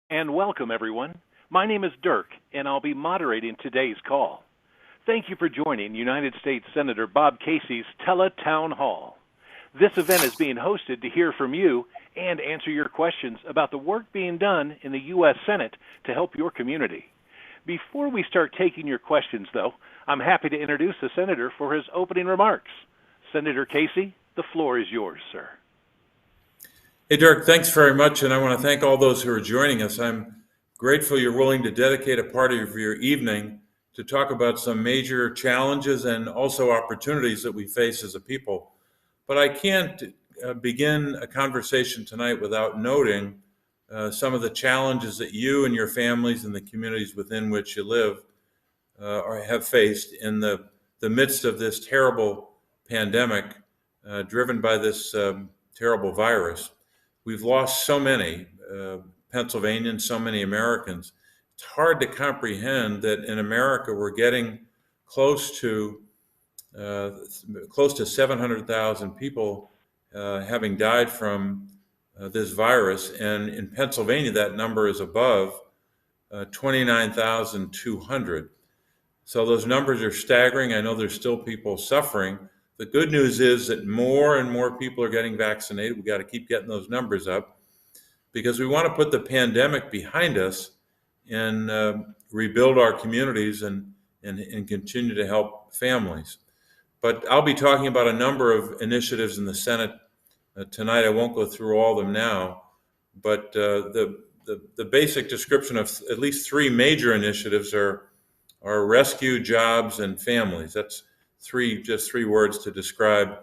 And welcome, everyone. My name is Dirk, and I'll be moderating today's call. Thank you for joining United States Senator Bob Casey's Tele-Town Hall. This event is being hosted to hear from you and answer your questions about the work being done in the U.S. Senate to help your community. Before we start taking your questions, though, I'm happy to introduce the Senator for his opening remarks. Senator Casey, the floor is yours, sir. Hey, Dirk, thanks very much, and I want to thank all those who are joining us. I'm grateful you're willing to dedicate a part of your evening to talk about some major challenges and also opportunities that we face as a people. But I can't begin a conversation tonight without noting some of the challenges that you and your families and the communities within which you live or have faced in the midst of this terrible pandemic driven by this terrible virus. We've lost so many Pennsylvanians, so many Americans. It's hard to comprehend that in America we're getting close to 700,000 people having died from this virus, and in Pennsylvania that number is above 29,200. So those numbers are staggering. I know there's still people suffering. The good news is that more and more people are getting vaccinated. We got to keep getting those numbers up because we want to put the pandemic behind us and rebuild our communities and continue to help families. But I'll be talking about a number of initiatives in the Senate tonight. I won't go through all of them now, but the basic description of at least three major initiatives are rescue, jobs, and families. That's just three words to describe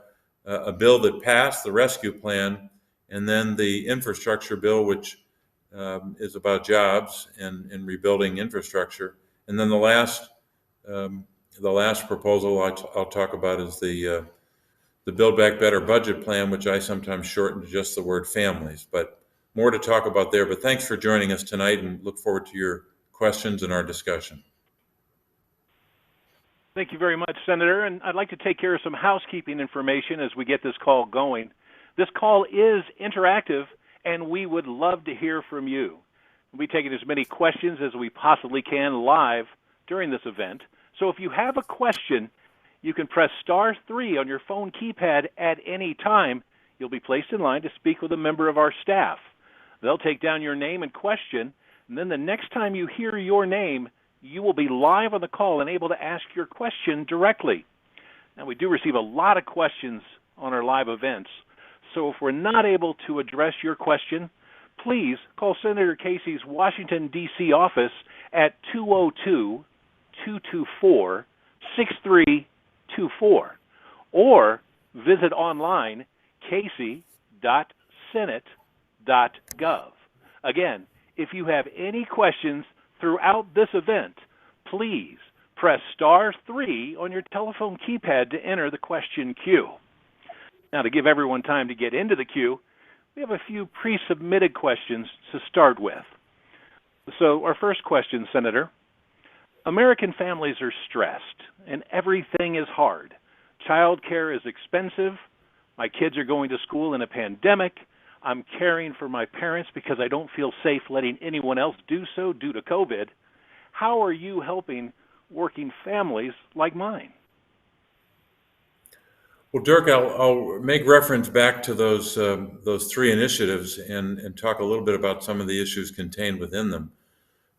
a bill that passed, the rescue plan, and then the infrastructure bill, which is about jobs and rebuilding infrastructure. And then the last proposal I'll talk about is the Build Back Better budget plan, which I sometimes shorten to just the word families. But more to talk about there. But thanks for joining us tonight, and look forward to your questions and our discussion. Thank you very much, Senator. And I'd like to take care of some housekeeping information as we get this call going. This call is interactive, and we would love to hear from you. We'll be taking as many questions as we possibly can live during this event. So if you have a question, you can press *3 on your phone keypad at any time. You'll be placed in line to speak with a member of our staff. They'll take down your name and question, and then the next time you hear your name, you will be live on the call and able to ask your question directly. Now, we do receive a lot of questions on our live events, so if we're not able to address your question, please call Senator Casey's Washington, D.C. office at 202-224-6324, or visit online casey.senate.gov. Again, if you have any questions throughout this event, please press *3 on your telephone keypad to enter the question queue. Now, to give everyone time to get into the queue, we have a few pre-submitted questions to start with. So our first question, Senator. American families are stressed, and everything is hard. Child care is expensive. My kids are going to school in a pandemic. I'm caring for my parents because I don't feel safe letting anyone else do so due to COVID. How are you helping working families like mine? Well, Dirk, I'll make reference back to those three initiatives and talk a little bit about some of the issues contained within them.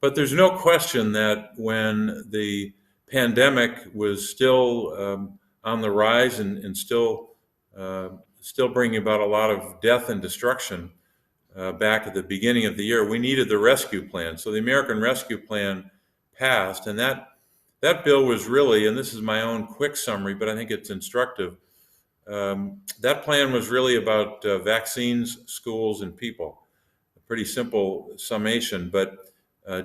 But there's no question that when the pandemic was still on the rise and still bringing about a lot of death and destruction back at the beginning of the year, we needed the rescue plan. So the American Rescue Plan passed, and that bill was really, and this is my own quick summary, but I think it's instructive, that plan was really about vaccines, schools, and people. A pretty simple summation, but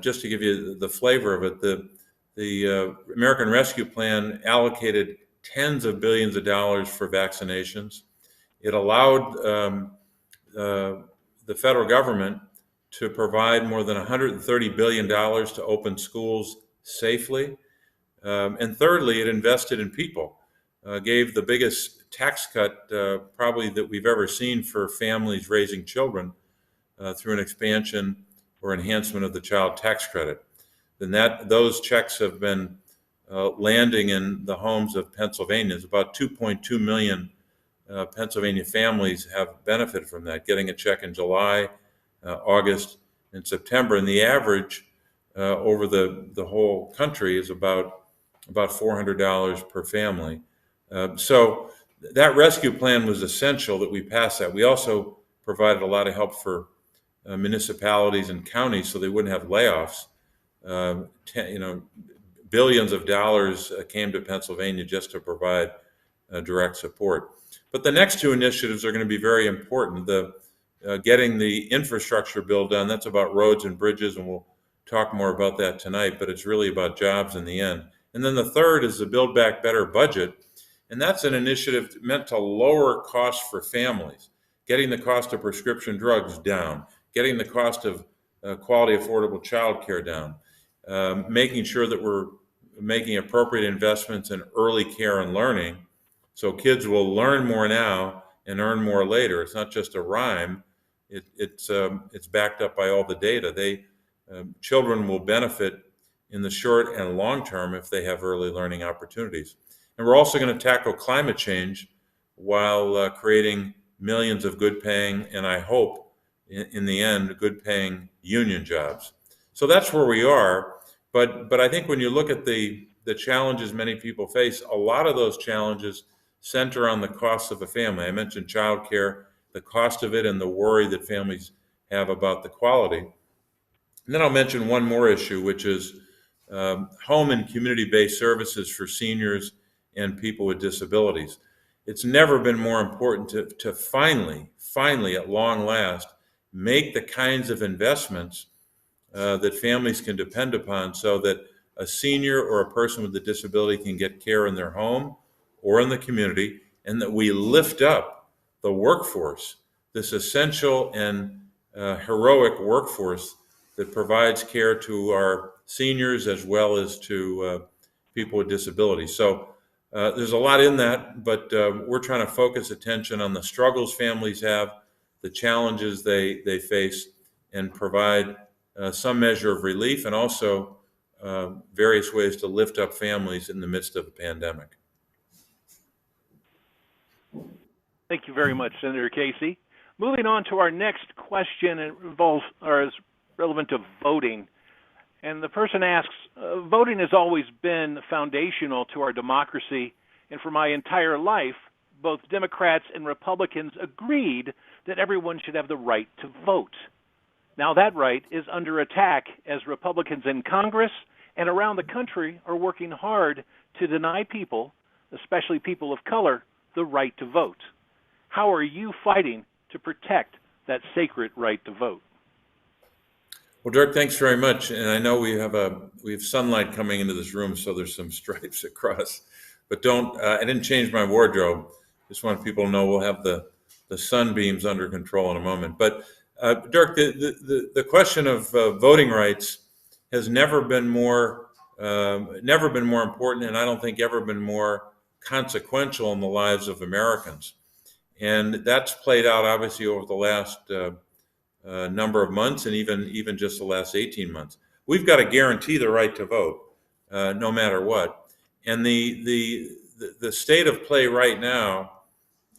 just to give you the flavor of it, the American Rescue Plan allocated tens of billions of dollars for vaccinations. It allowed the federal government to provide more than $130 billion to open schools safely. And thirdly, it invested in people, gave the biggest tax cut probably that we've ever seen for families raising children through an expansion or enhancement of the child tax credit. Then those checks have been landing in the homes of Pennsylvanians. About 2.2 million Pennsylvania families have benefited from that, getting a check in July, August, and September. And the average over the whole country is about $400 per family. So that rescue plan was essential that we passed that. We also provided a lot of help for municipalities and counties so they wouldn't have layoffs. Billions of dollars came to Pennsylvania just to provide direct support. But the next two initiatives are going to be very important. Getting the infrastructure bill done, that's about roads and bridges, and we'll talk more about that tonight, but it's really about jobs in the end. And then the third is the Build Back Better budget, and that's an initiative meant to lower costs for families, getting the cost of prescription drugs down, getting the cost of quality, affordable child care down, making sure that we're making appropriate investments in early care and learning so kids will learn more now and earn more later. It's not just a rhyme. It's backed up by all the data. Children will benefit in the short and long term if they have early learning opportunities. And we're also going to tackle climate change while creating millions of good paying, and I hope in the end, good paying union jobs. So that's where we are. But I think when you look at the challenges many people face, a lot of those challenges center on the cost of a family. I mentioned childcare, the cost of it, and the worry that families have about the quality. And then I'll mention one more issue, which is home and community-based services for seniors and people with disabilities. It's never been more important to finally, at long last, make the kinds of investments that families can depend upon so that a senior or a person with a disability can get care in their home or in the community, and that we lift up the workforce, this essential and heroic workforce that provides care to our seniors as well as to people with disabilities. So there's a lot in that, but we're trying to focus attention on the struggles families have, the challenges they face, and provide some measure of relief, and also various ways to lift up families in the midst of a pandemic. Thank you very much, Senator Casey. Moving on to our next question, it involves or is relevant to voting. And the person asks, voting has always been foundational to our democracy, and for my entire life, both Democrats and Republicans agreed that everyone should have the right to vote. Now that right is under attack as Republicans in Congress and around the country are working hard to deny people, especially people of color, the right to vote. How are you fighting to protect that sacred right to vote? Well, Dirk, thanks very much. And I know we have sunlight coming into this room, so there's some stripes across. But I didn't change my wardrobe. Just want people to know we'll have the sunbeams under control in a moment. But Dirk, the question of voting rights has never been more important, and I don't think ever been more consequential in the lives of Americans. And that's played out obviously over the last number of months, and even just the last 18 months. We've got to guarantee the right to vote, no matter what. And the state of play right now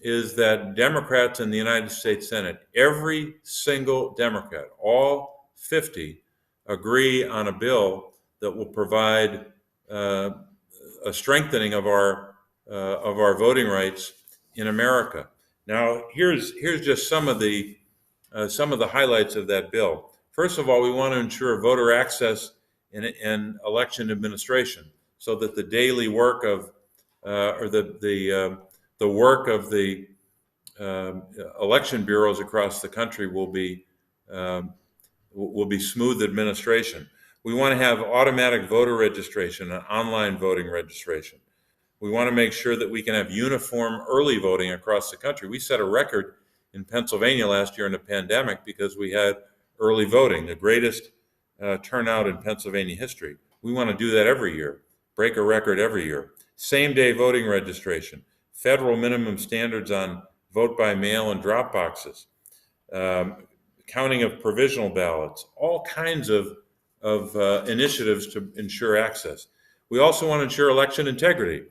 is that Democrats in the United States Senate, every single Democrat, all 50, agree on a bill that will provide a strengthening of our voting rights in America. Now, here's just some of the highlights of that bill. First of all, we want to ensure voter access in election administration, so that the daily work of the work of the election bureaus across the country will be smooth administration. We want to have automatic voter registration and online voting registration. We want to make sure that we can have uniform early voting across the country. We set a record in Pennsylvania last year in the pandemic because we had early voting, the greatest turnout in Pennsylvania history. We want to do that every year, break a record every year. Same-day voting registration, federal minimum standards on vote by mail and drop boxes, counting of provisional ballots, all kinds of initiatives to ensure access. We also want to ensure election integrity,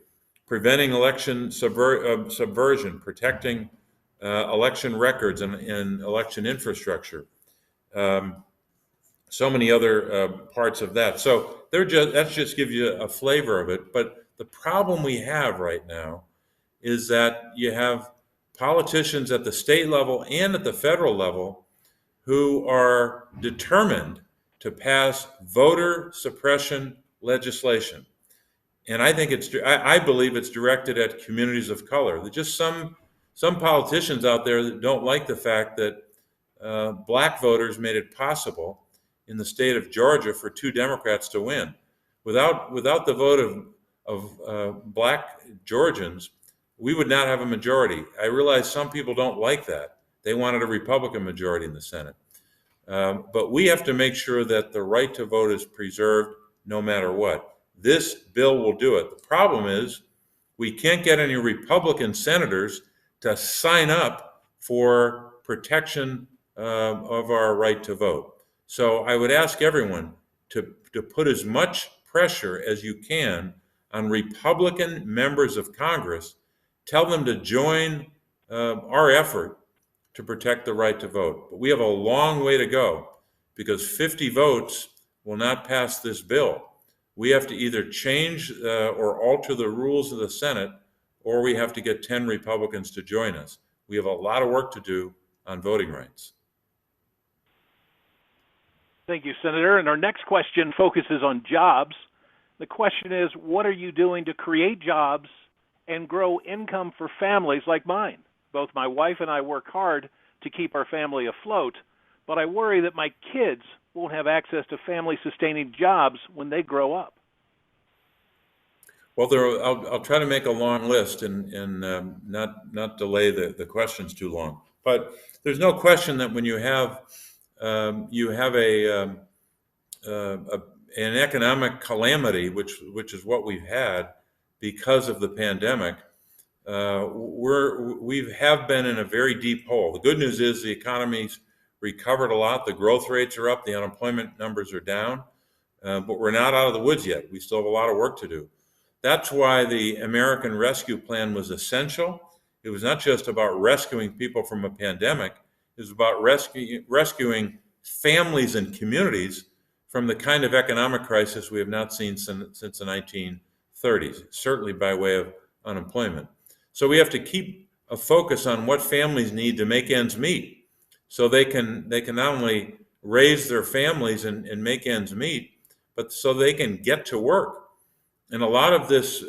preventing election subversion, protecting election records and election infrastructure. So many other parts of that. So that just gives you a flavor of it. But the problem we have right now is that you have politicians at the state level and at the federal level who are determined to pass voter suppression legislation. And I believe it's directed at communities of color. There's just some politicians out there that don't like the fact that black voters made it possible in the state of Georgia for 2 Democrats to win. Without the vote of black Georgians, we would not have a majority. I realize some people don't like that. They wanted a Republican majority in the Senate. But we have to make sure that the right to vote is preserved no matter what. This bill will do it. The problem is we can't get any Republican senators to sign up for protection of our right to vote. So I would ask everyone to put as much pressure as you can on Republican members of Congress. Tell them to join our effort to protect the right to vote. But we have a long way to go because 50 votes will not pass this bill. We have to either change or alter the rules of the Senate, or we have to get 10 Republicans to join us. We have a lot of work to do on voting rights. Thank you, Senator. And our next question focuses on jobs. The question is, what are you doing to create jobs and grow income for families like mine? Both my wife and I work hard to keep our family afloat, but I worry that my kids won't have access to family-sustaining jobs when they grow up. Well, I'll try to make a long list and not delay the questions too long. But there's no question that when you have an economic calamity, which is what we've had because of the pandemic, we have been in a very deep hole. The good news is the economy's recovered a lot. The growth rates are up. The unemployment numbers are down, but we're not out of the woods yet. We still have a lot of work to do. That's why the American Rescue Plan was essential. It was not just about rescuing people from a pandemic. It was about rescuing families and communities from the kind of economic crisis we have not seen since the 1930s, certainly by way of unemployment. So we have to keep a focus on what families need to make ends meet, so they can not only raise their families and make ends meet, but so they can get to work. And a lot of this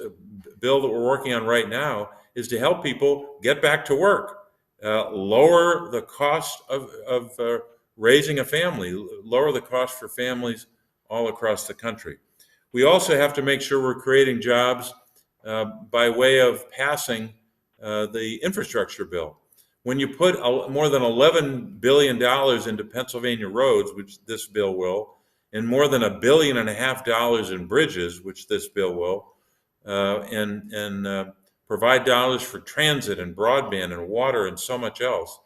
bill that we're working on right now is to help people get back to work, lower the cost of raising a family, lower the cost for families all across the country. We also have to make sure we're creating jobs by way of passing the infrastructure bill. When you put more than $11 billion into Pennsylvania roads, which this bill will, and more than $1.5 billion in bridges, which this bill will, and provide dollars for transit and broadband and water and so much else,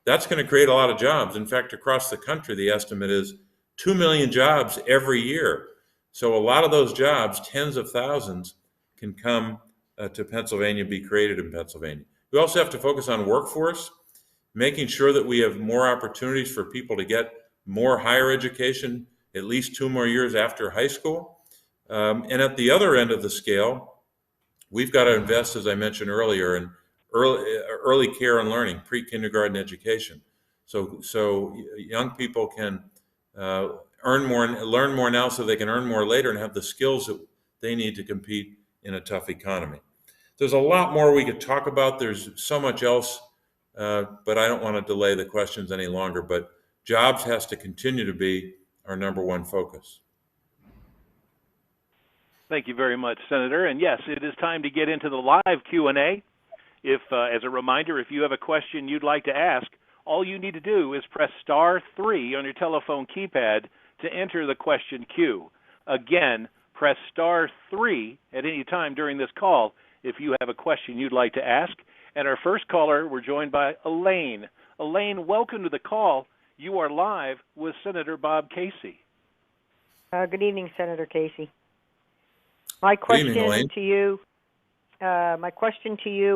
that's going to create a lot of jobs. In fact, across the country, the estimate is 2 million jobs every year. So a lot of those jobs, tens of thousands, can come to Pennsylvania, be created in Pennsylvania. We also have to focus on workforce, making sure that we have more opportunities for people to get more higher education, at least 2 more years after high school. And at the other end of the scale, we've got to invest, as I mentioned earlier, in early care and learning, pre-kindergarten education. So young people can learn more now so they can earn more later and have the skills that they need to compete in a tough economy. There's a lot more we could talk about. There's so much else, but I don't want to delay the questions any longer. But jobs has to continue to be our number one focus. Thank you very much, Senator. And yes, it is time to get into the live Q&A. As a reminder, if you have a question you'd like to ask, all you need to do is press *3 on your telephone keypad to enter the question queue. Again, press *3 at any time during this call if you have a question you'd like to ask. And our first caller, we're joined by Elaine. Elaine, welcome to the call. You are live with Senator Bob Casey. Good evening, Senator Casey. My Good evening, Elaine. to you,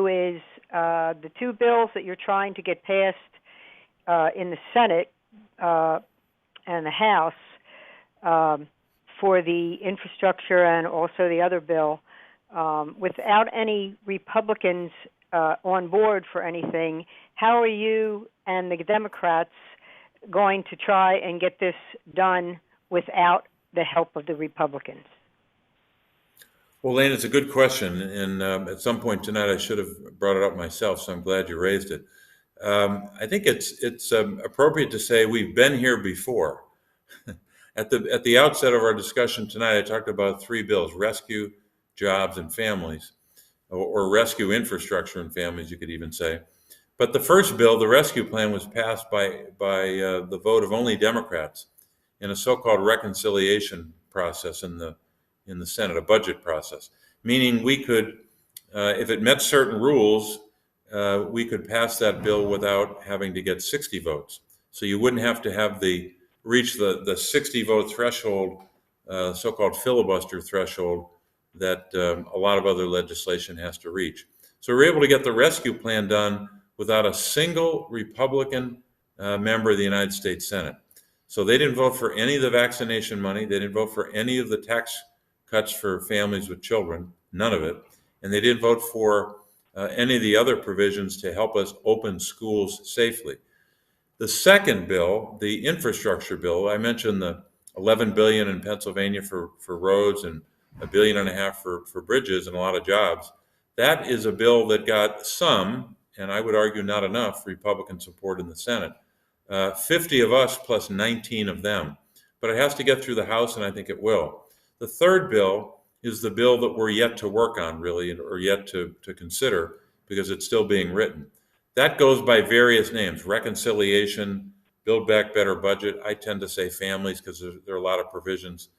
is the two bills that you're trying to get passed in the Senate and the House for the infrastructure and also the other bill, without any Republicans on board for anything. How are you and the Democrats going to try and get this done without the help of the Republicans? Well, Lane, it's a good question, and at some point tonight I should have brought it up myself, so I'm glad you raised it. I think it's appropriate to say we've been here before. At the outset of our discussion tonight, I talked about three bills: rescue, jobs, and families, or rescue infrastructure and families, you could even say. But the first bill, the rescue plan, was passed by the vote of only Democrats in a so-called reconciliation process in the Senate, a budget process, meaning we could, if it met certain rules, we could pass that bill without having to get 60 votes. So you wouldn't have to reach the 60 vote threshold, so-called filibuster threshold that a lot of other legislation has to reach. So we're able to get the rescue plan done without a single Republican member of the United States Senate. So they didn't vote for any of the vaccination money. They didn't vote for any of the tax cuts for families with children, none of it. And they didn't vote for any of the other provisions to help us open schools safely. The second bill, the infrastructure bill, I mentioned the $11 billion in Pennsylvania for roads and $1.5 billion for bridges and a lot of jobs. That is a bill that got some, and I would argue not enough, Republican support in the Senate. 50 of us plus 19 of them. But it has to get through the House, and I think it will. The third bill is the bill that we're yet to work on, really, or yet to consider, because it's still being written. That goes by various names: reconciliation, build back better budget. I tend to say families, because there are a lot of provisions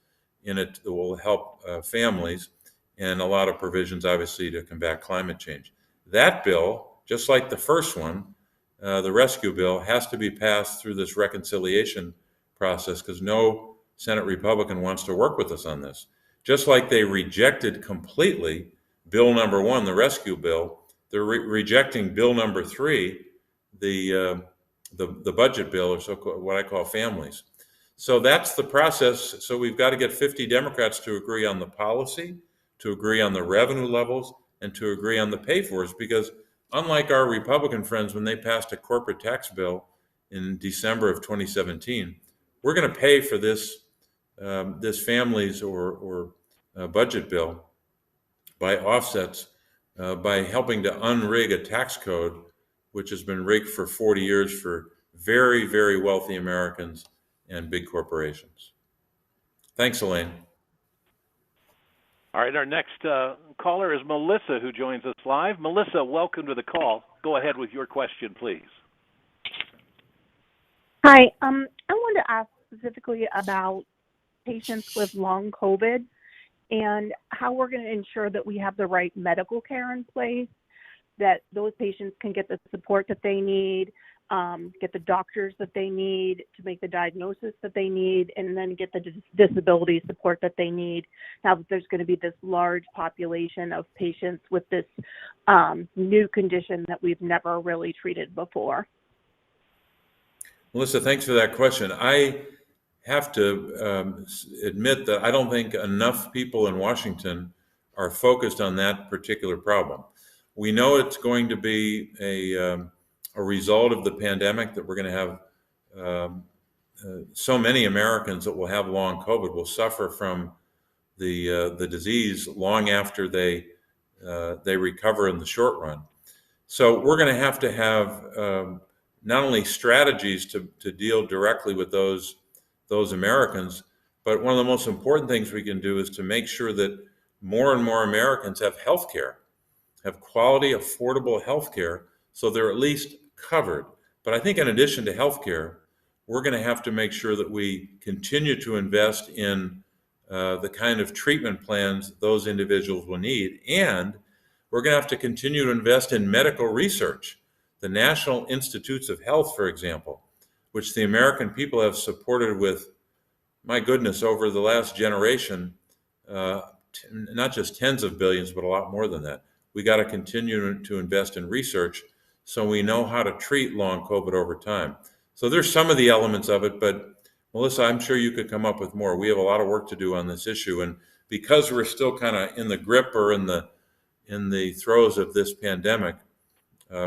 in it that will help families, and a lot of provisions, obviously, to combat climate change. That bill, just like the first one, the rescue bill, has to be passed through this reconciliation process, because no Senate Republican wants to work with us on this. Just like they rejected completely bill number one, the rescue bill, they're rejecting bill number three, the budget bill, or what I call families. So that's the process. So we've got to get 50 Democrats to agree on the policy, to agree on the revenue levels, and to agree on the pay-fors, because unlike our Republican friends, when they passed a corporate tax bill in December of 2017, we're going to pay for this families or budget bill by offsets, by helping to unrig a tax code which has been rigged for 40 years for very, very wealthy Americans and big corporations. Thanks, Elaine. All right, our next caller is Melissa, who joins us live. Melissa, welcome to the call. Go ahead with your question, please. Hi, I wanted to ask specifically about patients with long COVID and how we're going to ensure that we have the right medical care in place, that those patients can get the support that they need, get the doctors that they need to make the diagnosis that they need, and then get the disability support that they need. Now that there's going to be this large population of patients with this new condition that we've never really treated before. Melissa, thanks for that question. I have to admit that I don't think enough people in Washington are focused on that particular problem. We know it's going to be a result of the pandemic that we're going to have so many Americans that will have long COVID will suffer from the disease long after they recover in the short run. So we're going to have not only strategies to deal directly with those Americans, but one of the most important things we can do is to make sure that more and more Americans have health care, have quality, affordable health care, so they're at least covered. But I think in addition to health care, we're going to have to make sure that we continue to invest in the kind of treatment plans those individuals will need. And we're going to have to continue to invest in medical research. The National Institutes of Health, for example, which the American people have supported with, my goodness, over the last generation, not just tens of billions, but a lot more than that. We got to continue to invest in research so we know how to treat long COVID over time. So there's some of the elements of it, but Melissa, I'm sure you could come up with more. We have a lot of work to do on this issue, and because we're still kind of in the grip or in the throes of this pandemic,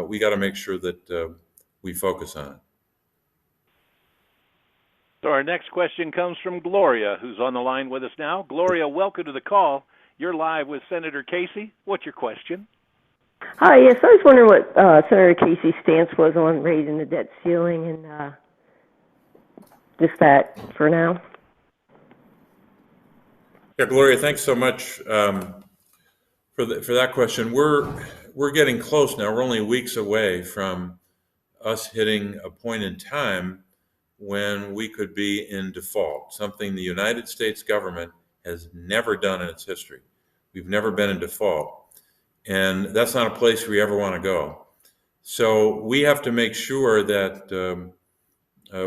we got to make sure that we focus on it. So our next question comes from Gloria, who's on the line with us now. Gloria, welcome to the call. You're live with Senator Casey. What's your question? Hi, yes, I was wondering what Senator Casey's stance was on raising the debt ceiling, and just that for now. Yeah, Gloria, thanks so much for that question. We're getting close now. We're only weeks away from us hitting a point in time when we could be in default, something the United States government has never done in its history. We've never been in default. And that's not a place we ever want to go. So we have to make sure that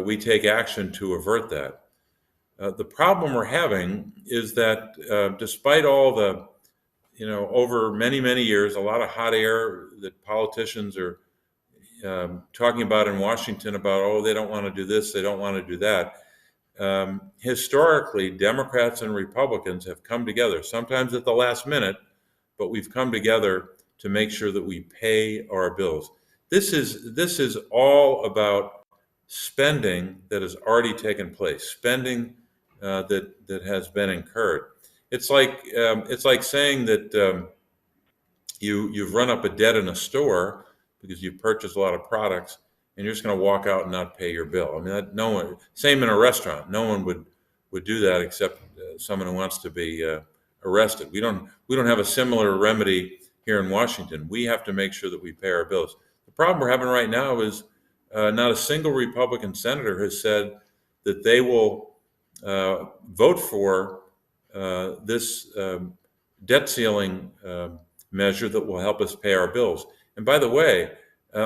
we take action to avert that. The problem we're having is that despite all the, over many, many years, a lot of hot air that politicians are talking about in Washington about, oh, they don't want to do this, they don't want to do that. Historically, Democrats and Republicans have come together, sometimes at the last minute, but we've come together to make sure that we pay our bills. This is all about spending that has already taken place, spending that has been incurred. It's like saying that you've run up a debt in a store because you purchased a lot of products, and you're just going to walk out and not pay your bill. I mean, no one. Same in a restaurant. No one would do that except someone who wants to be arrested. We don't have a similar remedy here in Washington. We have to make sure that we pay our bills. The problem we're having right now is not a single Republican senator has said that they will vote for this debt ceiling measure that will help us pay our bills. And by the way,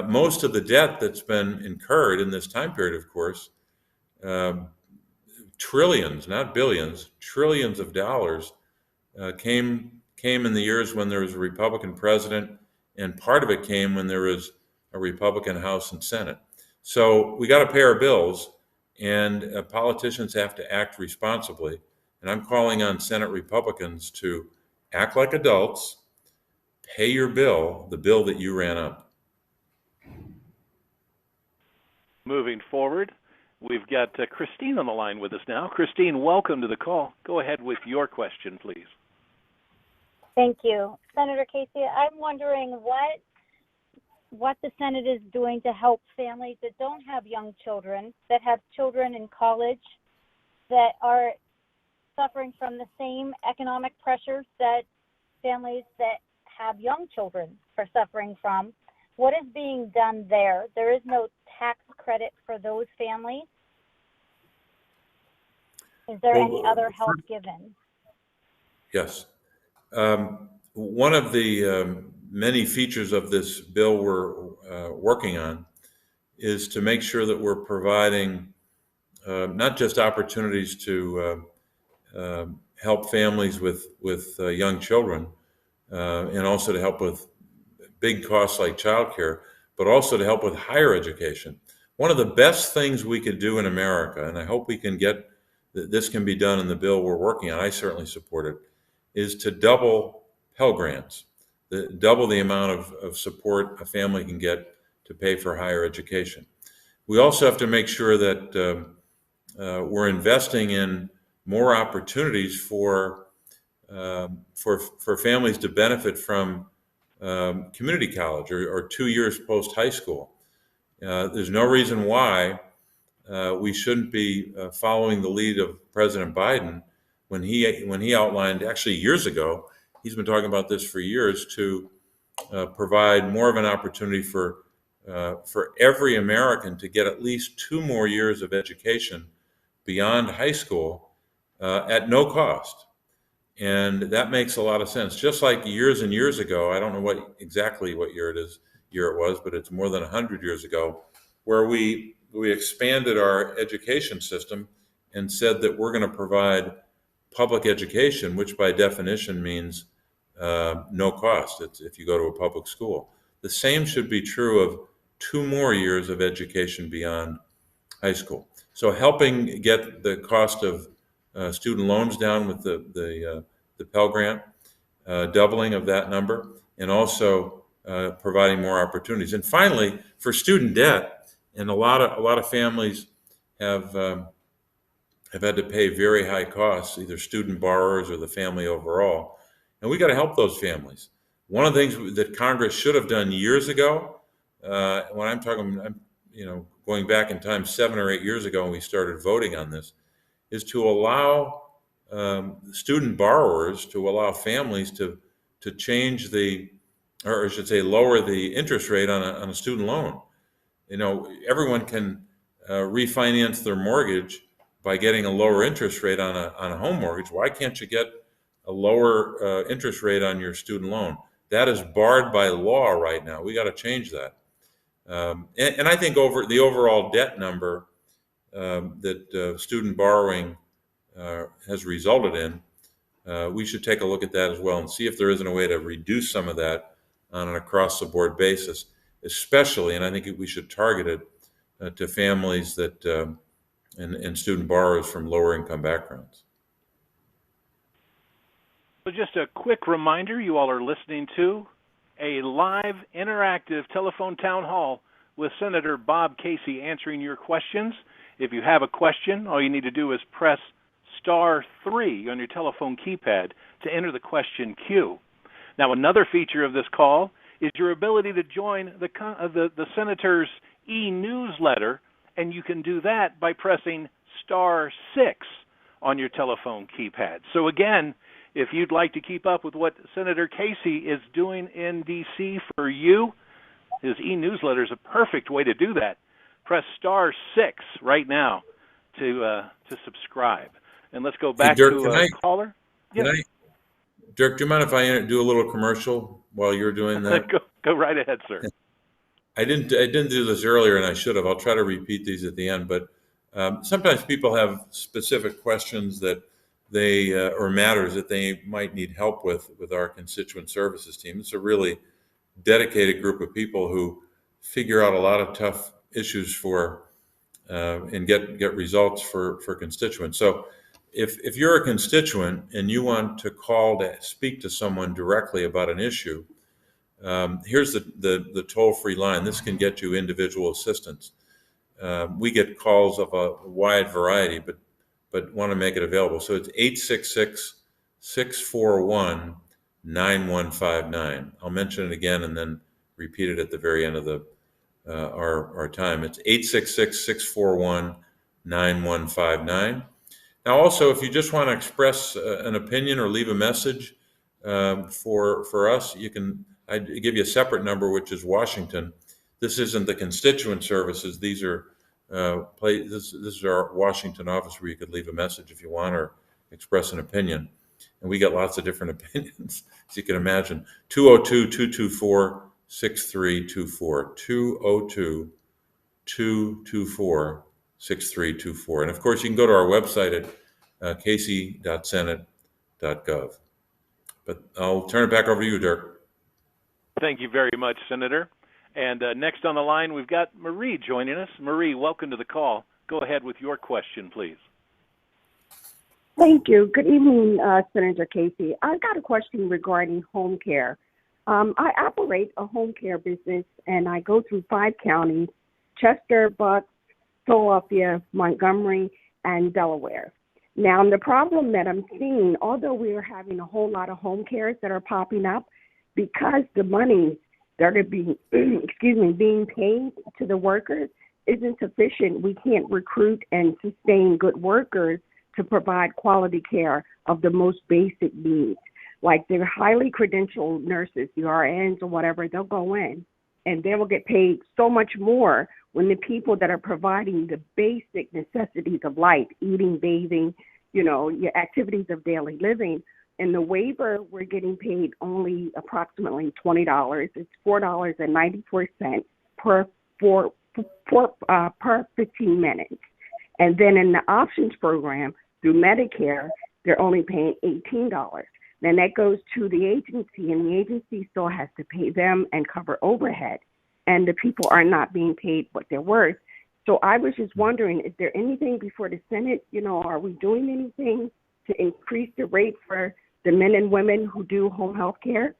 most of the debt that's been incurred in this time period, of course, trillions, not billions, trillions of dollars came in the years when there was a Republican president, and part of it came when there was a Republican House and Senate. So we got to pay our bills, and politicians have to act responsibly. And I'm calling on Senate Republicans to act like adults, pay your bill, the bill that you ran up. Moving forward, we've got Christine on the line with us now. Christine, welcome to the call. Go ahead with your question, please. Thank you. Senator Casey, I'm wondering what the Senate is doing to help families that don't have young children, that have children in college, that are suffering from the same economic pressures that families that have young children are suffering from. What is being done there? There is no tax credit for those families. Is there any other help given? Yes. One of the many features of this bill we're working on is to make sure that we're providing not just opportunities to help families with young children, and also to help with big costs like childcare, but also to help with higher education. One of the best things we could do in America, and I hope we can get this can be done in the bill we're working on, I certainly support it, is to double Pell Grants, double the amount of support a family can get to pay for higher education. We also have to make sure that we're investing in more opportunities for families to benefit from community college or 2 years post high school. There's no reason why we shouldn't be following the lead of President Biden when he outlined, actually years ago, he's been talking about this for years, to provide more of an opportunity for every American to get at least 2 more years of education beyond high school at no cost. And that makes a lot of sense. Just like years and years ago, I don't know exactly what year it was, but it's more than 100 years ago, where we we expanded our education system and said that we're going to provide public education, which by definition means no cost. It's if you go to a public school. The same should be true of 2 more years of education beyond high school. So helping get the cost of student loans down with the Pell Grant, doubling of that number, and also providing more opportunities. And finally, for student debt, and a lot of families have had to pay very high costs, either student borrowers or the family overall. And we got to help those families. One of the things that Congress should have done years ago, when I'm going back in time 7 or 8 years ago when we started voting on this, is to allow student borrowers, to allow families to change or I should say lower the interest rate on a student loan. Everyone can refinance their mortgage by getting a lower interest rate on a home mortgage. Why can't you get a lower interest rate on your student loan? That is barred by law right now. We got to change that. And I think over the overall debt number that student borrowing has resulted in, we should take a look at that as well and see if there isn't a way to reduce some of that on an across-the-board basis, especially, and I think we should target it to families that and student borrowers from lower income backgrounds. So just a quick reminder, you all are listening to a live interactive telephone town hall with Senator Bob Casey answering your questions. If you have a question, all you need to do is press *3 on your telephone keypad to enter the question queue. Now, another feature of this call is your ability to join the Senator's e-newsletter, and you can do that by pressing *6 on your telephone keypad. So again, if you'd like to keep up with what Senator Casey is doing in D.C. for you, his e-newsletter is a perfect way to do that. Press *6 right now to subscribe. And let's go back Dirk, to a caller. Dirk, do you mind if I do a little commercial while you're doing that? Go right ahead, sir. I didn't do this earlier, and I should have. I'll try to repeat these at the end. But sometimes people have specific questions that they or matters that they might need help with our constituent services team. It's a really dedicated group of people who figure out a lot of tough issues and get results for constituents. So if you're a constituent and you want to call to speak to someone directly about an issue, here's the toll-free line. This can get you individual assistance. We get calls of a wide variety, but want to make it available. So it's 866-641-9159. I'll mention it again and then repeat it at the very end of our time. It's 866-641-9159. Now, also, if you just want to express an opinion or leave a message for us, I give you a separate number, which is Washington. This isn't the constituent services. These are this is our Washington office where you could leave a message if you want or express an opinion. And we get lots of different opinions, as you can imagine. 202-224-6324. 202-224-6324. And of course, you can go to our website at casey.senate.gov. But I'll turn it back over to you, Dirk. Thank you very much, Senator. And next on the line, we've got Marie joining us. Marie, welcome to the call. Go ahead with your question, please. Thank you. Good evening, Senator Casey. I've got a question regarding home care. I operate a home care business, and I go through 5 counties: Chester, Bucks, Philadelphia, Montgomery, and Delaware. Now, the problem that I'm seeing, although we are having a whole lot of home cares that are popping up, because the money that are being paid to the workers isn't sufficient, we can't recruit and sustain good workers to provide quality care of the most basic needs. Like they're highly credentialed nurses, the RNs or whatever, they'll go in and they will get paid so much more when the people that are providing the basic necessities of life, eating, bathing, your activities of daily living. In the waiver, we're getting paid only approximately $20. It's $4.94 per per 15 minutes. And then in the options program through Medicare, they're only paying $18. Then that goes to the agency, and the agency still has to pay them and cover overhead. And the people are not being paid what they're worth. So I was just wondering, is there anything before the Senate? Are we doing anything to increase the rate for the men and women who do home health care,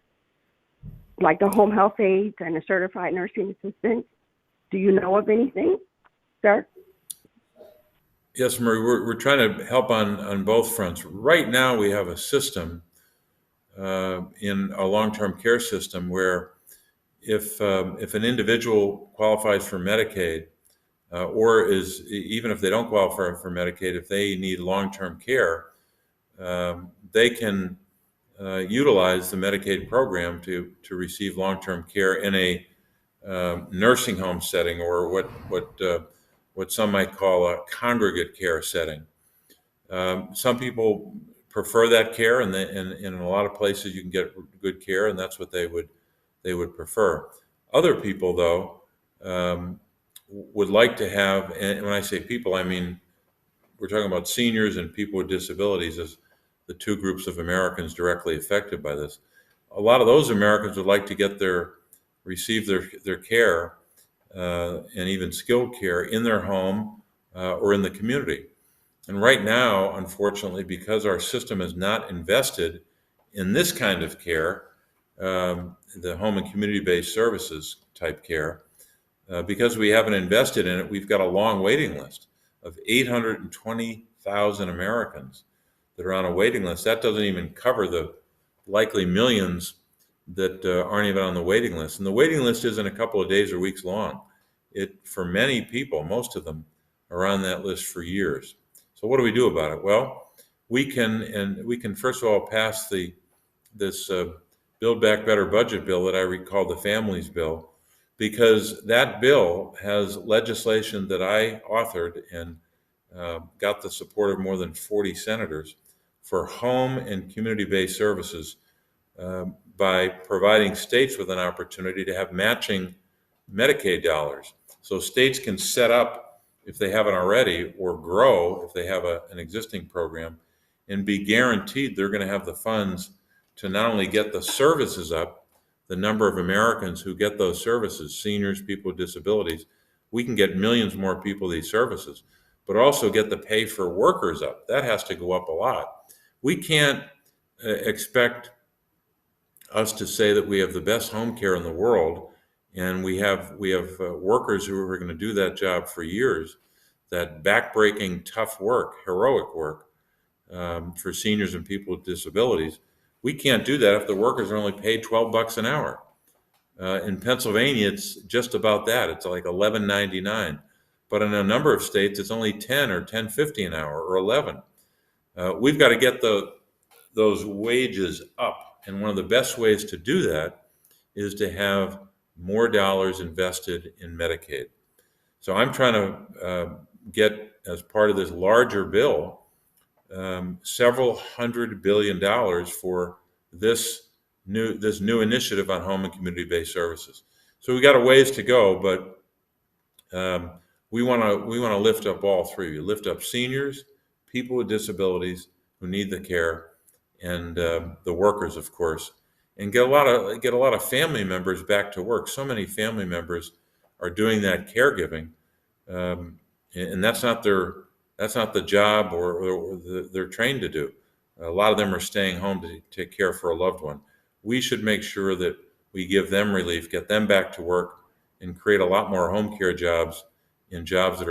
like the home health aides and the certified nursing assistants? Do you know of anything, sir? Yes, Marie, we're trying to help on both fronts. Right now, we have a system in a long-term care system where if an individual qualifies for Medicaid, or even if they don't qualify for Medicaid, if they need long-term care, they can utilize the Medicaid program to receive long-term care in a nursing home setting, or what some might call a congregate care setting. Some people prefer that care, and in a lot of places you can get good care, and that's what they would prefer. Other people, though, would like to have, and when I say people, I mean we're talking about seniors and people with disabilities as the two groups of Americans directly affected by this. A lot of those Americans would like to receive their care and even skilled care in their home or in the community. And right now, unfortunately, because our system is not invested in this kind of care, the home and community-based services type care, because we haven't invested in it, we've got a long waiting list of 820,000 Americans that are on a waiting list. That doesn't even cover the likely millions that aren't even on the waiting list. And the waiting list isn't a couple of days or weeks long. For many people, most of them are on that list for years. So what do we do about it? Well, we can first of all pass this Build Back Better budget bill that I call the Families Bill, because that bill has legislation that I authored and got the support of more than 40 senators for home and community-based services by providing states with an opportunity to have matching Medicaid dollars. So states can set up, if they haven't already, or grow if they have an existing program, and be guaranteed they're going to have the funds to not only get the services up, the number of Americans who get those services, seniors, people with disabilities, we can get millions more people these services, but also get the pay for workers up. That has to go up a lot. We can't expect us to say that we have the best home care in the world, and we have workers who are going to do that job for years, that backbreaking, tough work, heroic work for seniors and people with disabilities. We can't do that if the workers are only paid $12 an hour. In Pennsylvania, it's just about that. It's like $11.99. But in a number of states, it's only $10 or $10.50 an hour, or $11. We've got to get those wages up. And one of the best ways to do that is to have more dollars invested in Medicaid. So I'm trying to get, as part of this larger bill, several $100 billion for this new initiative on home and community-based services. So we got a ways to go, but we want to lift up all three. We lift up seniors, people with disabilities who need the care, and the workers, of course, and get a lot of family members back to work. So many family members are doing that caregiving, and that's not the job or they're trained to do. A lot of them are staying home to take care for a loved one. We should make sure that we give them relief, get them back to work, and create a lot more home care jobs, in jobs that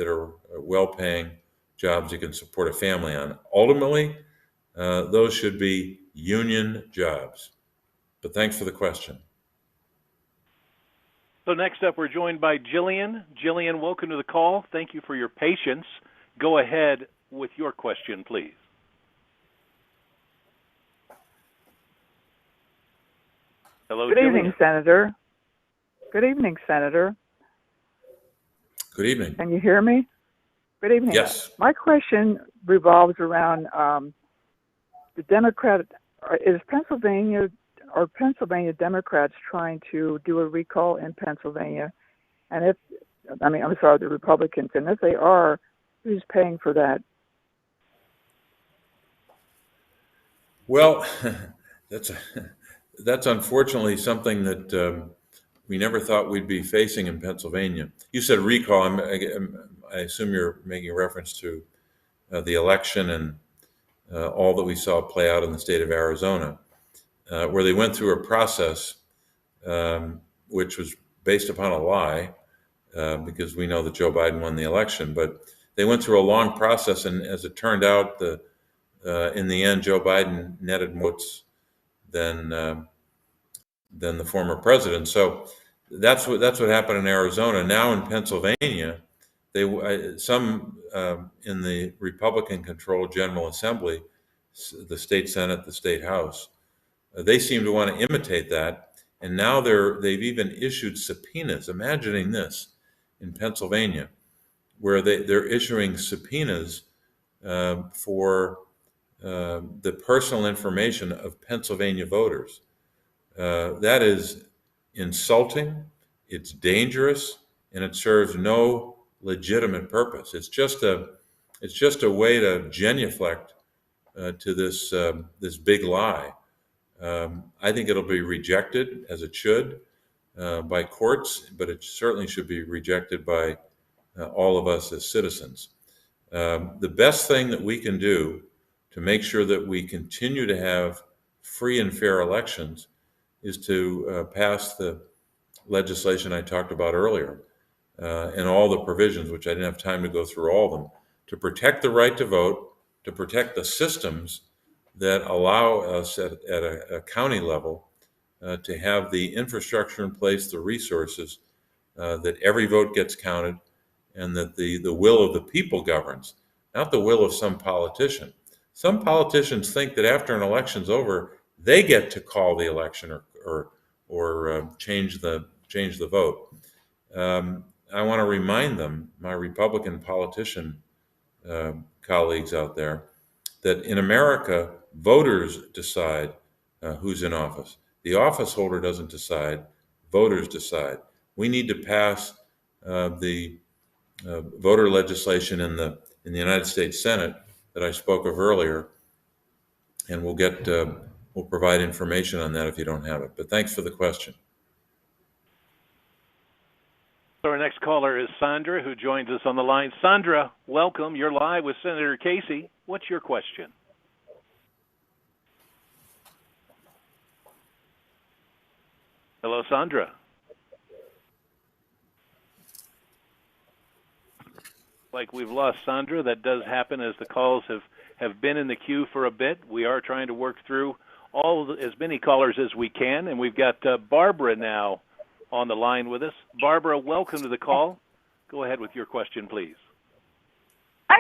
are well-paying jobs you can support a family on. Ultimately, those should be union jobs. But thanks for the question. So next up, we're joined by Jillian. Jillian, welcome to the call. Thank you for your patience. Go ahead with your question, please. Hello, Good Jillian. evening, Senator. Good evening, Senator. Good evening. Can you hear me? Good evening. Yes. My question revolves around the Democrat. Is Pennsylvania Democrats trying to do a recall in Pennsylvania? And I'm sorry, the Republicans, and if they are, who's paying for that? Well, that's unfortunately something that we never thought we'd be facing in Pennsylvania. You said recall. I assume you're making reference to the election and all that we saw play out in the state of Arizona, where they went through a process which was based upon a lie, because we know that Joe Biden won the election. But they went through a long process, and as it turned out, in the end, Joe Biden netted more votes than the former president. So that's what happened in Arizona. Now in Pennsylvania, some in the Republican-controlled General Assembly, the state Senate, the state House, they seem to want to imitate that, and now they've even issued subpoenas. Imagining this in Pennsylvania, where they're issuing subpoenas for the personal information of Pennsylvania voters. That is insulting, it's dangerous, and it serves no legitimate purpose. It's just a way to genuflect to this big lie. I think it'll be rejected, as it should, by courts, but it certainly should be rejected by all of us as citizens. The best thing that we can do to make sure that we continue to have free and fair elections is to pass the legislation I talked about earlier, and all the provisions, which I didn't have time to go through all of them, to protect the right to vote, to protect the systems that allow us at a county level to have the infrastructure in place, the resources, that every vote gets counted, and that the will of the people governs, not the will of some politician. Some politicians think that after an election's over, they get to call the election or change the vote. I want to remind them, my Republican politician colleagues out there, that in America, voters decide who's in office. The office holder doesn't decide, voters decide. We need to pass the voter legislation in the United States Senate that I spoke of earlier, and we'll provide information on that if you don't have it. But thanks for the question. So our next caller is Sandra, who joins us on the line. Sandra, welcome. You're live with Senator Casey. What's your question? Hello, Sandra. Like we've lost Sandra. That does happen as the calls have been in the queue for a bit. We are trying to work through as many callers as we can, and we've got Barbara now on the line with us. Barbara, welcome to the call. Go ahead with your question, please.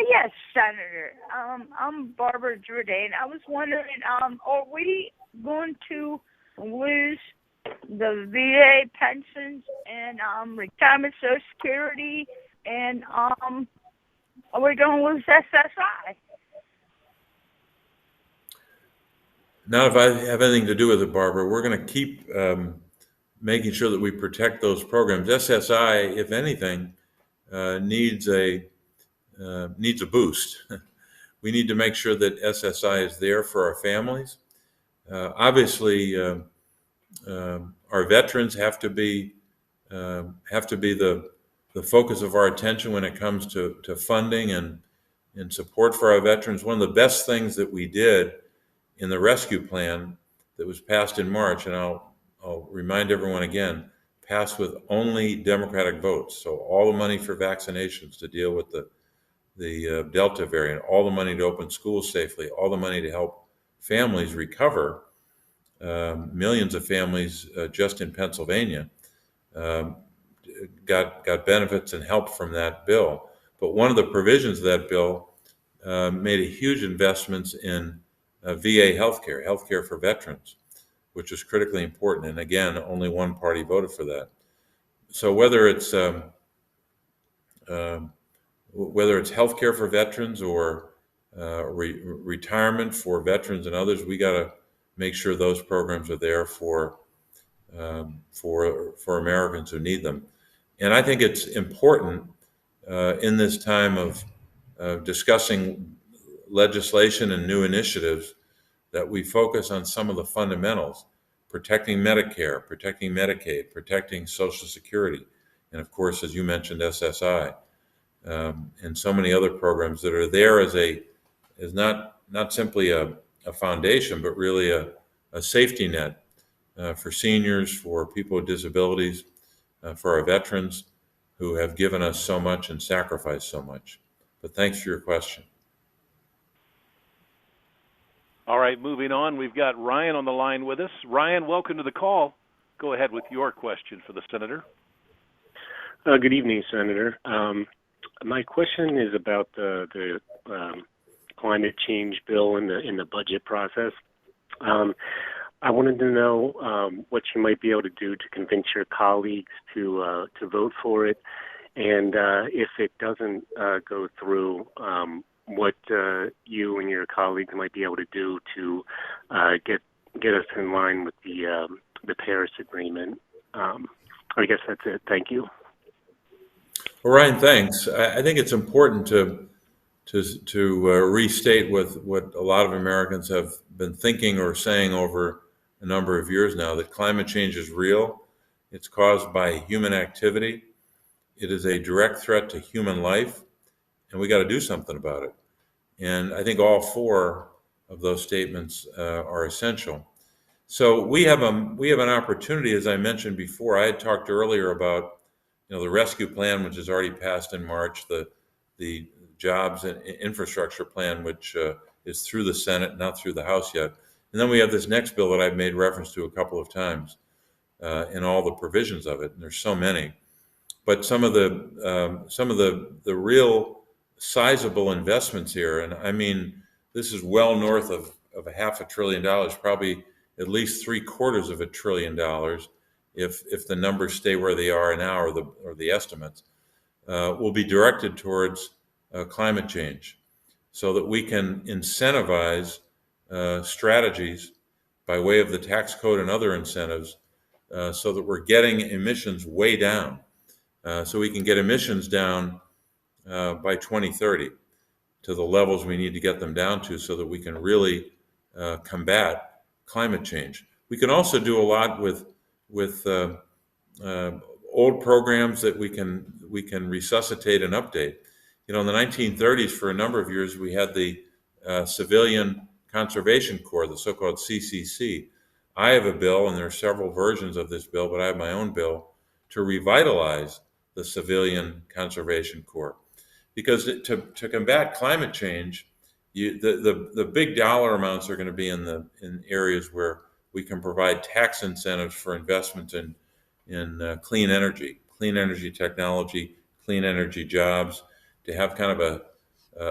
Yes, Senator. I'm Barbara Jordan. I was wondering, are we going to lose the VA pensions and retirement Social Security, and are we going to lose SSI? Not if I have anything to do with it, Barbara. We're going to keep making sure that we protect those programs. SSI, if anything, needs a boost. We need to make sure that SSI is there for our families. Obviously, our veterans have to be the focus of our attention when it comes to funding and support for our veterans. One of the best things that we did in the rescue plan that was passed in March, and I'll remind everyone again, passed with only Democratic votes. So all the money for vaccinations to deal with the Delta variant, all the money to open schools safely, all the money to help families recover, millions of families just in Pennsylvania got benefits and help from that bill. But one of the provisions of that bill made a huge investments in VA healthcare for veterans, which is critically important. And again, only one party voted for that. So whether it's healthcare for veterans or retirement for veterans and others, we got to make sure those programs are there for Americans who need them. And I think it's important in this time of discussing legislation and new initiatives that we focus on some of the fundamentals: protecting Medicare, protecting Medicaid, protecting Social Security, and of course, as you mentioned, SSI, and so many other programs that are there as not simply a foundation, but really a safety net for seniors, for people with disabilities, for our veterans who have given us so much and sacrificed so much. But thanks for your question. All right, moving on. We've got Ryan on the line with us. Ryan, welcome to the call. Go ahead with your question for the senator. Good evening, Senator. My question is about the climate change bill in the budget process. I wanted to know what you might be able to do to convince your colleagues to vote for it, and if it doesn't go through, what you and your colleagues might be able to do to get us in line with the Paris Agreement. I guess that's it. Thank you. Well, Ryan, thanks. I think it's important to restate what a lot of Americans have been thinking or saying over a number of years now, that climate change is real. It's caused by human activity. It is a direct threat to human life, and we got to do something about it. And I think all four of those statements are essential. So we have an opportunity, as I mentioned before. I had talked earlier about the rescue plan, which is already passed in March, the jobs and infrastructure plan, which is through the Senate, not through the House yet. And then we have this next bill that I've made reference to a couple of times, and all the provisions of it. And there's so many. But some of the real sizable investments here, and I mean, this is well north of $500 billion, probably at least $750 billion, if the numbers stay where they are now, or the estimates, will be directed towards climate change, so that we can incentivize strategies by way of the tax code and other incentives, so that we're getting emissions way down, so we can get emissions down by 2030 to the levels we need to get them down to, so that we can really combat climate change. We can also do a lot with old programs that we can resuscitate and update. In the 1930s, for a number of years, we had the Civilian Conservation Corps, the so-called CCC. I have a bill, and there are several versions of this bill, but I have my own bill to revitalize the Civilian Conservation Corps, because to combat climate change, the big dollar amounts are going to be in areas where we can provide tax incentives for investments in clean energy technology, clean energy jobs, to have kind of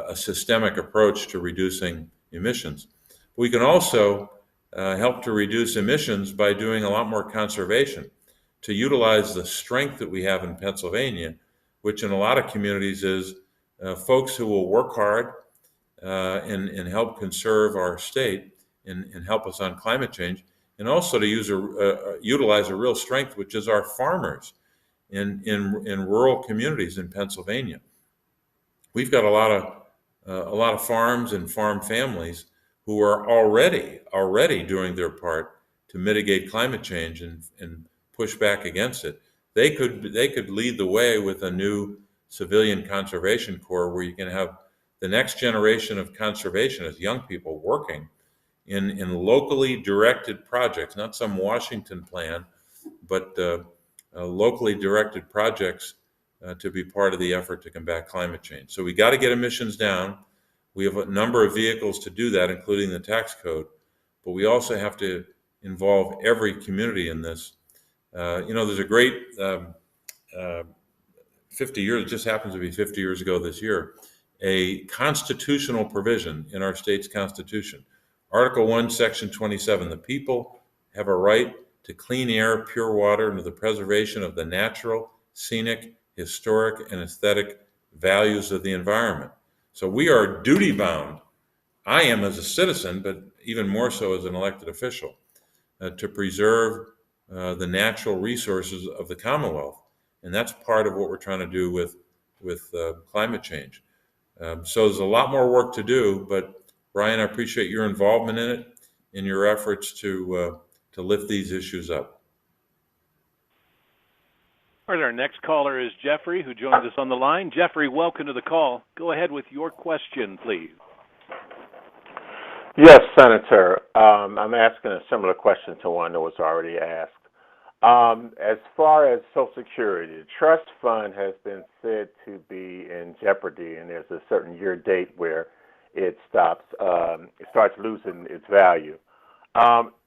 a systemic approach to reducing emissions. We can also help to reduce emissions by doing a lot more conservation, to utilize the strength that we have in Pennsylvania, which in a lot of communities is folks who will work hard and help conserve our state and help us on climate change, and also to utilize a real strength, which is our farmers in rural communities in Pennsylvania. We've got a lot of farms and farm families who are already doing their part to mitigate climate change and push back against it. They could lead the way with a new Civilian Conservation Corps, where you can have the next generation of conservationists, young people, working in locally directed projects, not some Washington plan, but locally directed projects to be part of the effort to combat climate change. So we got to get emissions down. We have a number of vehicles to do that, including the tax code, but we also have to involve every community in this. There's a great 50 years, it just happens to be 50 years ago this year, a constitutional provision in our state's constitution. Article 1, Section 27, the people have a right to clean air, pure water, and to the preservation of the natural, scenic, historic, and aesthetic values of the environment. So we are duty bound. I am as a citizen, but even more so as an elected official, to preserve the natural resources of the Commonwealth. And that's part of what we're trying to do with climate change. So there's a lot more work to do, but Brian, I appreciate your involvement in it, in your efforts to lift these issues up. All right, our next caller is Jeffrey, who joins us on the line. Jeffrey, welcome to the call. Go ahead with your question, please. Yes, Senator. I'm asking a similar question to one that was already asked. As far as Social Security, the trust fund has been said to be in jeopardy, and there's a certain year date where it starts losing its value.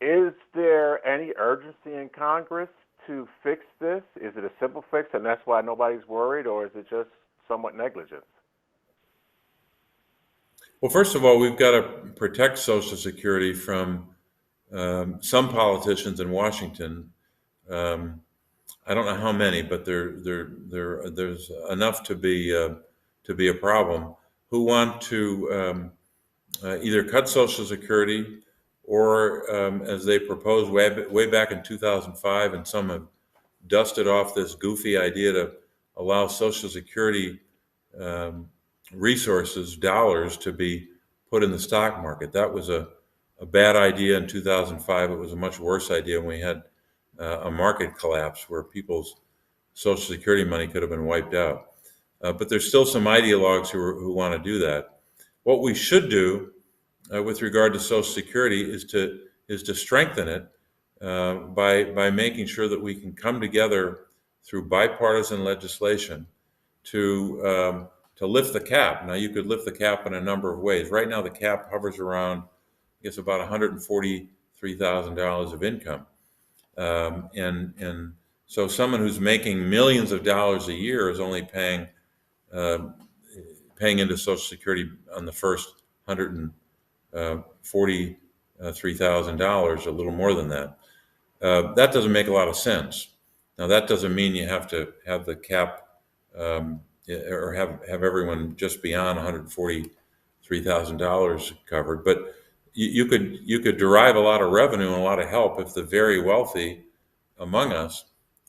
Is there any urgency in Congress to fix this? Is it a simple fix, and that's why nobody's worried, or is it just somewhat negligence? Well, first of all, we've got to protect Social Security from some politicians in Washington. I don't know how many, but there's enough to be a problem, who want to either cut Social Security or, as they proposed way back in 2005, and some have dusted off this goofy idea to allow Social Security resources, dollars, to be put in the stock market. That was a bad idea in 2005. It was a much worse idea when we had a market collapse where people's Social Security money could have been wiped out. But there's still some ideologues who want to do that. What we should do with regard to Social Security is to strengthen it by making sure that we can come together through bipartisan legislation to lift the cap. Now, you could lift the cap in a number of ways. Right now, the cap hovers around, I guess, about $143,000 of income. And so someone who's making millions of dollars a year is only paying into Social Security on the first $143,000, a little more than that. That doesn't make a lot of sense. Now, that doesn't mean you have to have the cap or have everyone just beyond $143,000 covered, but you could derive a lot of revenue and a lot of help if the very wealthy among us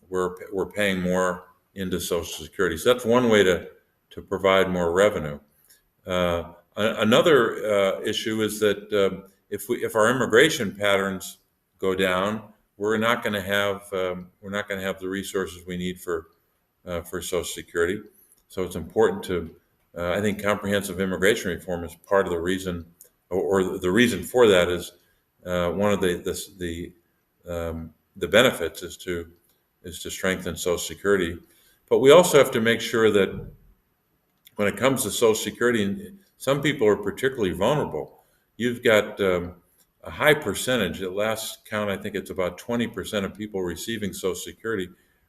were paying more into Social Security. So that's one way to provide more revenue. Another issue is that if our immigration patterns go down, we're not going to have the resources we need for Social Security. So it's important to I think comprehensive immigration reform is part of the reason. Or the reason for that is one of the benefits is to strengthen Social Security, but we also have to make sure that when it comes to Social Security, some people are particularly vulnerable. You've got a high percentage. At last count, I think it's about 20% of people receiving Social Security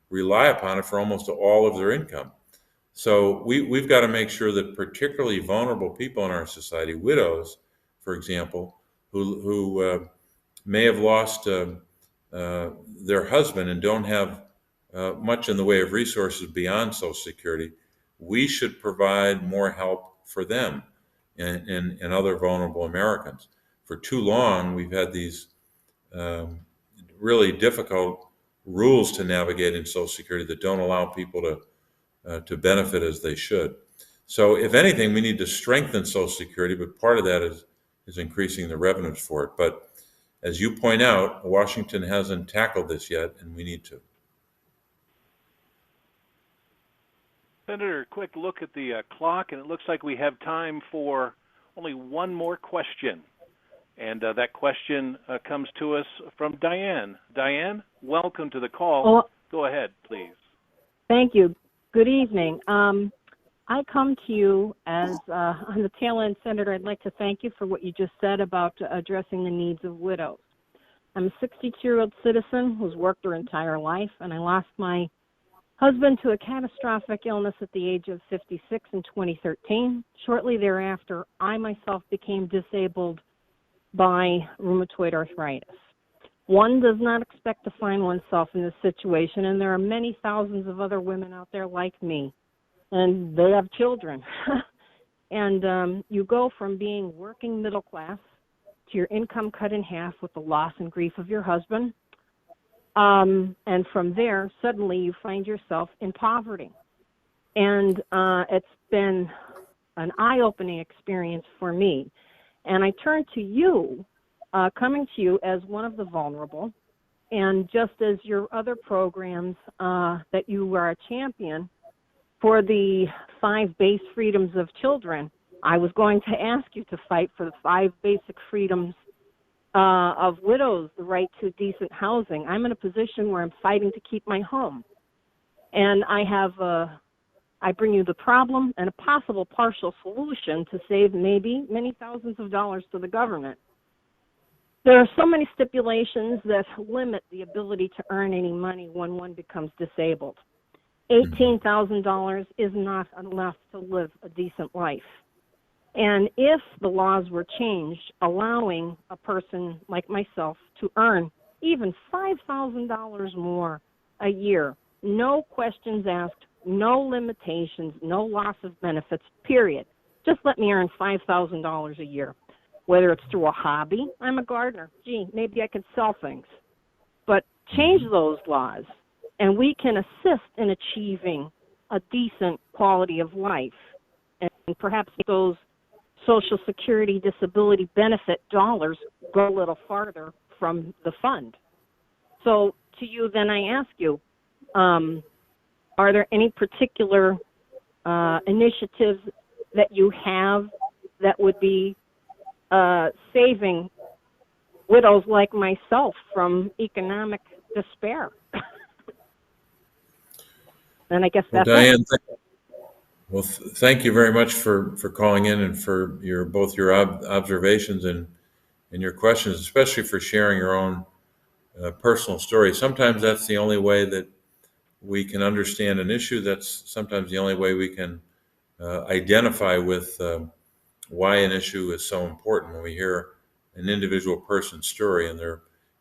rely upon it for almost all of their income. So we've got to make sure that particularly vulnerable people in our society, widows, for example, who may have lost their husband and don't have much in the way of resources beyond Social Security, we should provide more help for them and other vulnerable Americans. For too long, we've had these really difficult rules to navigate in Social Security that don't allow people to benefit as they should. So if anything, we need to strengthen Social Security, but part of that is increasing the revenues for it. But as you point out, Washington hasn't tackled this yet, and we need to. Senator, quick look at the clock, and it looks like we have time for only one more question. And that question comes to us from Diane. Diane, welcome to the call. Well, go ahead, please. Thank you. Good evening. I come to you as on the tail end, Senator. I'd like to thank you for what you just said about addressing the needs of widows. I'm a 62-year-old citizen who's worked her entire life, and I lost my husband to a catastrophic illness at the age of 56 in 2013. Shortly thereafter, I myself became disabled by rheumatoid arthritis. One does not expect to find oneself in this situation, and there are many thousands of other women out there like me, and they have children. And you go from being working middle class to your income cut in half with the loss and grief of your husband. And from there, suddenly you find yourself in poverty. And it's been an eye-opening experience for me. And I turn to you, coming to you as one of the vulnerable, and just as your other programs that you are a champion for the 5 base freedoms of children, I was going to ask you to fight for the 5 basic freedoms of widows, the right to decent housing. I'm in a position where I'm fighting to keep my home. And I bring you the problem and a possible partial solution to save maybe many thousands of dollars to the government. There are so many stipulations that limit the ability to earn any money when one becomes disabled. $18,000 is not enough to live a decent life. And if the laws were changed, allowing a person like myself to earn even $5,000 more a year, no questions asked, no limitations, no loss of benefits, period. Just let me earn $5,000 a year, whether it's through a hobby. I'm a gardener. Gee, maybe I could sell things. But change those laws, and we can assist in achieving a decent quality of life, and perhaps those Social Security disability benefit dollars go a little farther from the fund. So to you, then I ask you, are there any particular initiatives that you have that would be saving widows like myself from economic despair? And I guess that's Diane, thank you very much for calling in and for both your observations and your questions, especially for sharing your own personal story. Sometimes that's the only way that we can understand an issue. That's sometimes the only way we can identify with why an issue is so important. When we hear an individual person's story and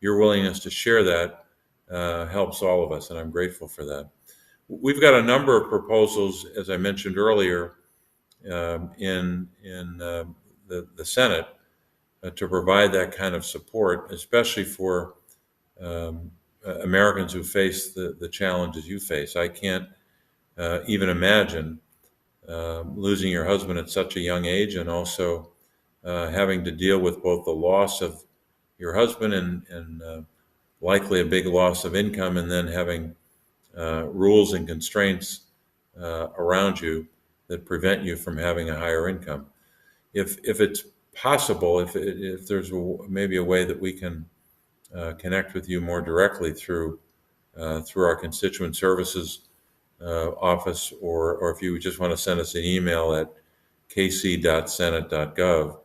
your willingness to share that helps all of us, and I'm grateful for that. We've got a number of proposals, as I mentioned earlier, in the Senate to provide that kind of support, especially for Americans who face the challenges you face. I can't even imagine losing your husband at such a young age, and also having to deal with both the loss of your husband and likely a big loss of income, and then having rules and constraints around you that prevent you from having a higher income. If it's possible, if there's maybe a way that we can connect with you more directly through our constituent services office, or if you just want to send us an email at kc.senate.gov.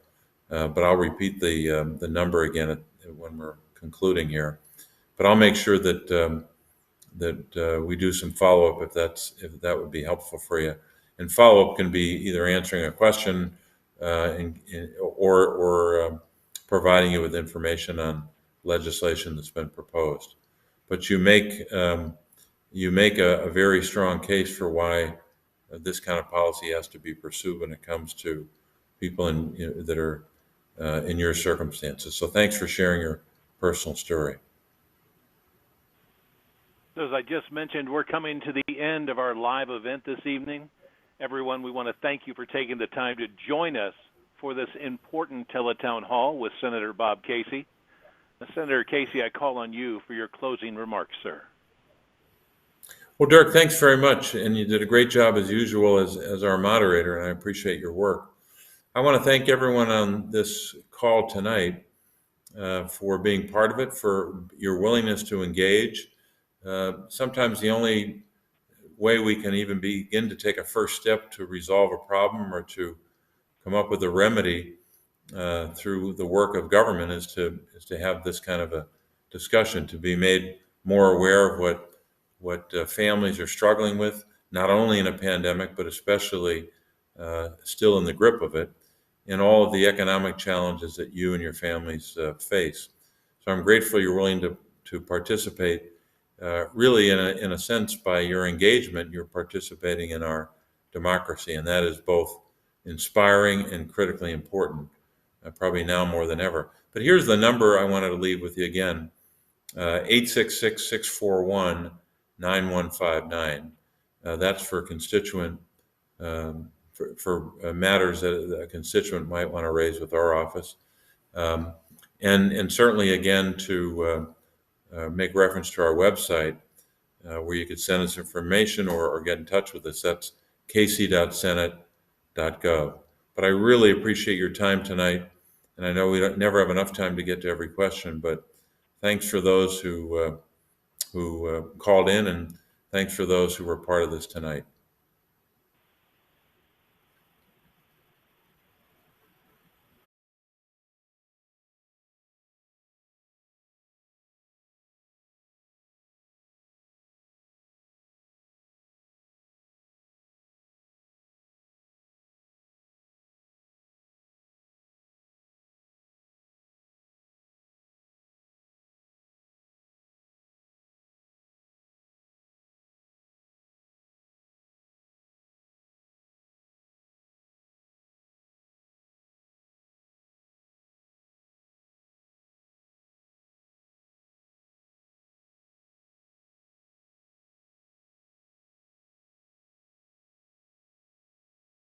But I'll repeat the number again when we're concluding here. But I'll make sure that we do some follow-up if that would be helpful for you. And follow-up can be either answering a question or providing you with information on legislation that's been proposed. But you make a very strong case for why this kind of policy has to be pursued when it comes to people that are in your circumstances. So thanks for sharing your personal story. So as I just mentioned, we're coming to the end of our live event this evening. Everyone, we want to thank you for taking the time to join us for this important Tele-Town Hall with Senator Bob Casey. Senator Casey, I call on you for your closing remarks, sir. Well, Dirk, thanks very much, and you did a great job as usual as our moderator, and I appreciate your work. I want to thank everyone on this call tonight for being part of it, for your willingness to engage. Sometimes the only way we can even begin to take a first step to resolve a problem or to come up with a remedy through the work of government is to have this kind of a discussion, to be made more aware of what families are struggling with, not only in a pandemic, but especially still in the grip of it, and all of the economic challenges that you and your families face. So I'm grateful you're willing to participate. Really, in a sense, by your engagement, you're participating in our democracy, and that is both inspiring and critically important, probably now more than ever. But here's the number I wanted to leave with you again. 866-641-9159. That's for constituent for matters that a constituent might want to raise with our office. And certainly, again, to make reference to our website, where you could send us information or get in touch with us. That's kc.senate.gov. But I really appreciate your time tonight, and I know we never have enough time to get to every question, but thanks for those who called in, and thanks for those who were part of this tonight.